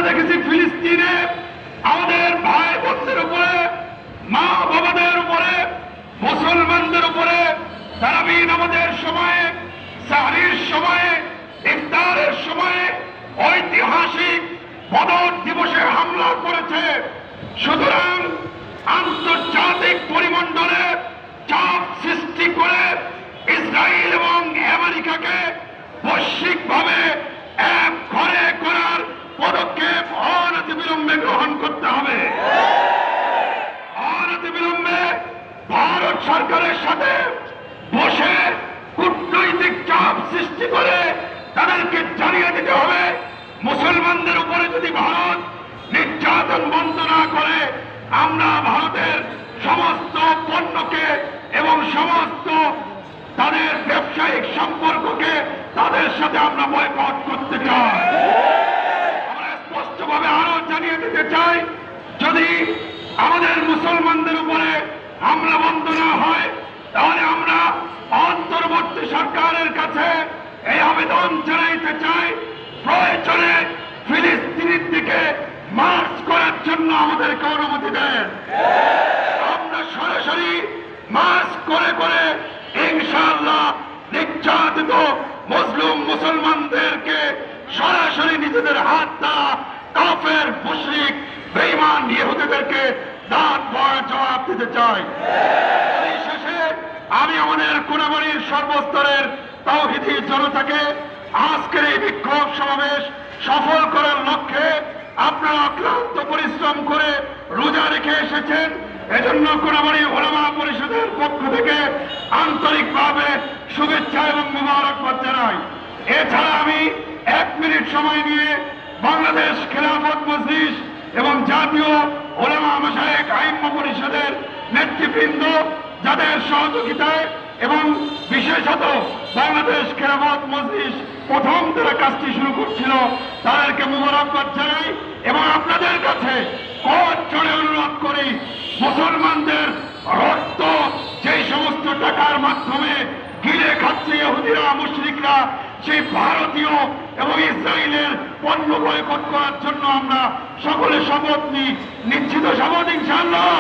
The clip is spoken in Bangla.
দেখেছি ফিলিস্তিনে আমাদের ভাই বোনদের উপরে, মা বাবাদের উপরে, মুসলমানদের উপরে তারাবি নামাজের সময়ে, সাহরির সময়ে, ইফতারের সময়ে ঐতিহাসিক বদর দিবসে হামলা করেছে। সুতরাং আন্তর্জাতিক পরিমণ্ডলে চাপ সৃষ্টি করে ইসরায়েল এবং আমেরিকাকে বৈশ্বিকভাবে এক ঘরে করার পদক্ষেপ অনতিবিলম্বে গ্রহণ করতে হবে। অনতিবিলম্বে ভারত সরকারের সাথে বসে কূটনৈতিক চাপ সৃষ্টি করে তাদেরকে জানিয়ে দিতে হবে, মুসলমানদের উপরে যদি ভারত নির্যাতন বন্ধ না করে আমরা ভারতের সমস্ত পণ্যকে এবং সমস্ত তাদের ব্যবসায়িক সম্পর্ককে তাদের সাথে আমরা বয়কট করতে চাই। আমরা স্পষ্টভাবে আরো জানিয়ে দিতে চাই, যদি আমাদের মুসলমানদের উপরে হামলা বন্ধ না হয় তাহলে আমরা অন্তর্বর্তী সরকারের কাছে এই আবেদন জানাইতে চাই, প্রয়োজনে ফিলিস্তিনের দিকে মার্চ করার জন্য আমাদেরকে অনুমতি দেন। আমরা সরাসরি মার্চ করে করে ইনশাআল্লাহ নির্যাতিত মুসলিম মুসলমানদেরকে সরাসরি নিজেদের হাত দ্বারা কাফের মুশরিক বেঈমান ইহুদিদেরকে দাঁত ভরা জবাব দিতে চাই। শেষে আমি আমাদের কোনাবাড়ির সর্বস্তরের তাওহীদি জনতাকে আজকের এই বিক্ষোভ সমাবেশ সফল করার লক্ষ্যে আপনারা অক্লান্ত পরিশ্রম করে রোজা রেখে এসেছেন, এজন্য কোনাবাড়ি ওলামা পরিষদের পক্ষ থেকে আন্তরিকভাবে শুভেচ্ছা এবং মোবারকবাদ জানাই। এছাড়া আমি 1 মিনিট সময় নিয়ে বাংলাদেশ খেলাফত মজলিস এবং জাতীয় ওলামা মাশায়েখ আইম্মা পরিষদের নেতৃবৃন্দ যাদের সহযোগিতায় এবং বিশেষত বাংলাদেশ খেলাফত মজলিস প্রথম তারা কাজটি শুরু করছিল তাদেরকে মোবারকবাদ জানাই এবং আপনাদের কাছে কর জোরে অনুরোধ করি, মুসলমানদের রক্ত যেই সমস্ত টাকার মাধ্যমে গিলে খাচ্ছে ইহুদিরা মুশরিকরা, সেই ভারতীয় এবং ইসরায়েলের পণ্য বয়কট করার জন্য আমরা সকলে শপথ নিই। নিশ্চিত শপথ ইনশাআল্লাহ।